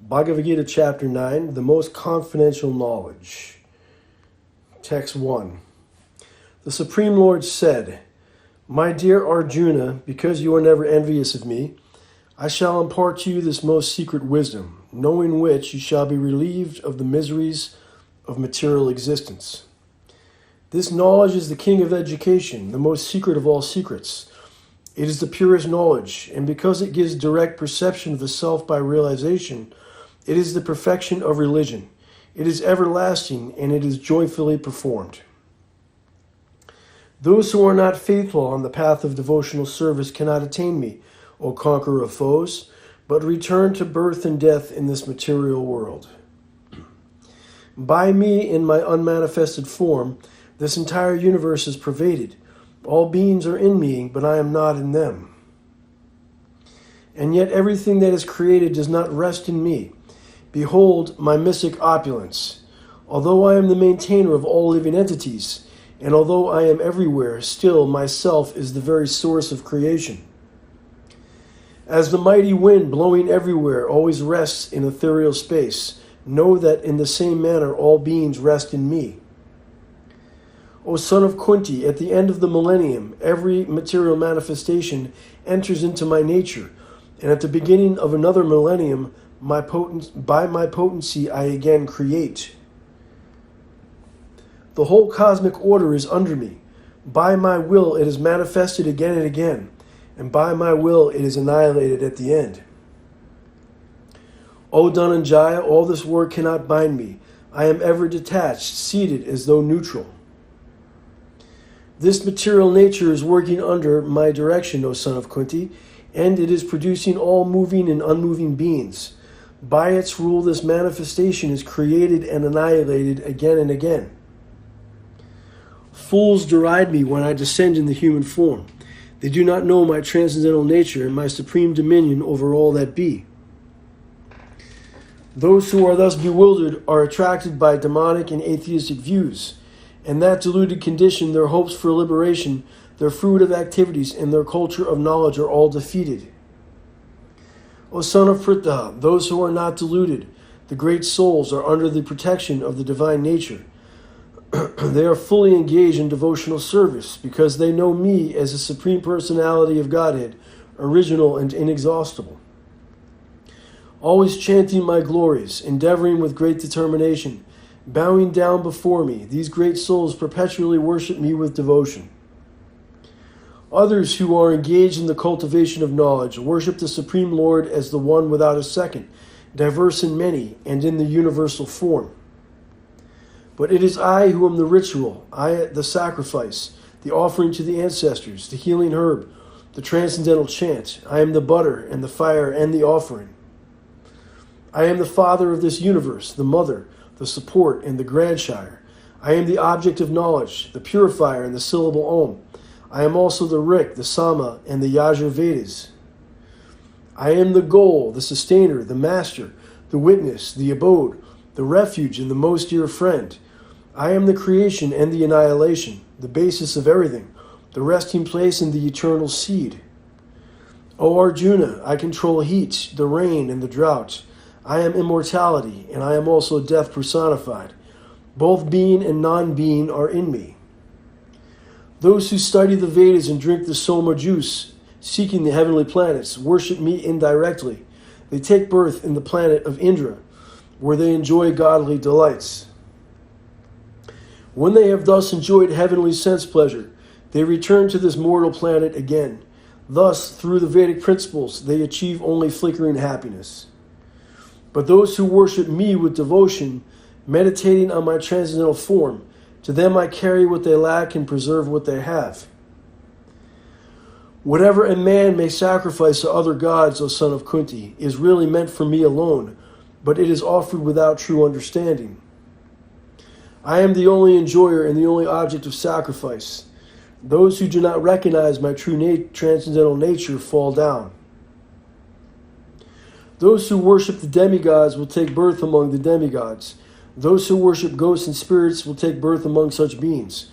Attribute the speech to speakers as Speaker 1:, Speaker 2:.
Speaker 1: Bhagavad Gita, Chapter 9, the most confidential knowledge. Text 1. The Supreme Lord said, "My dear Arjuna, because you are never envious of me, I shall impart to you this most secret wisdom, knowing which you shall be relieved of the miseries of material existence. This knowledge is the king of education, the most secret of all secrets. It is the purest knowledge, and because it gives direct perception of the self by realization, it is the perfection of religion. It is everlasting, and it is joyfully performed. Those who are not faithful on the path of devotional service cannot attain me, O conqueror of foes, but return to birth and death in this material world. By me, in my unmanifested form, this entire universe is pervaded. All beings are in me, but I am not in them. And yet everything that is created does not rest in me. Behold my mystic opulence. Although I am the maintainer of all living entities, and although I am everywhere, still myself is the very source of creation. As the mighty wind blowing everywhere always rests in ethereal space, know that in the same manner all beings rest in me. O son of Kunti, at the end of the millennium, every material manifestation enters into my nature, and at the beginning of another millennium, by my potency I again create. The whole cosmic order is under me. By my will it is manifested again and again, and by my will it is annihilated at the end. O Dhananjaya, all this work cannot bind me. I am ever detached, seated as though neutral. This material nature is working under my direction, O son of Kunti, and it is producing all moving and unmoving beings. By its rule, this manifestation is created and annihilated again and again. Fools deride me when I descend in the human form. They do not know my transcendental nature and my supreme dominion over all that be. Those who are thus bewildered are attracted by demonic and atheistic views. In that deluded condition, their hopes for liberation, their fruitive activities, and their culture of knowledge are all defeated. O son of Pritha, those who are not deluded, the great souls, are under the protection of the divine nature. They are fully engaged in devotional service because they know me as the Supreme Personality of Godhead, original and inexhaustible. Always chanting my glories, endeavoring with great determination, bowing down before me, these great souls perpetually worship me with devotion. Others who are engaged in the cultivation of knowledge worship the Supreme Lord as the one without a second, diverse in many, and in the universal form. But it is I who am the ritual, I the sacrifice, the offering to the ancestors, the healing herb, the transcendental chant. I am the butter and the fire and the offering. I am the father of this universe, the mother, the support, and the grandsire. I am the object of knowledge, the purifier and the syllable Om. I am also the Rik, the Sama, and the Yajur Vedas. I am the goal, the sustainer, the master, the witness, the abode, the refuge, and the most dear friend. I am the creation and the annihilation, the basis of everything, the resting place and the eternal seed. O Arjuna, I control heat, the rain, and the drought. I am immortality, and I am also death personified. Both being and non-being are in me. Those who study the Vedas and drink the Soma juice, seeking the heavenly planets, worship me indirectly. They take birth in the planet of Indra, where they enjoy godly delights. When they have thus enjoyed heavenly sense pleasure, they return to this mortal planet again. Thus, through the Vedic principles, they achieve only flickering happiness. But those who worship me with devotion, meditating on my transcendental form, to them I carry what they lack and preserve what they have. Whatever a man may sacrifice to other gods, O son of Kunti, is really meant for me alone, but it is offered without true understanding. I am the only enjoyer and the only object of sacrifice. Those who do not recognize my true transcendental nature fall down. Those who worship the demigods will take birth among the demigods. Those who worship ghosts and spirits will take birth among such beings.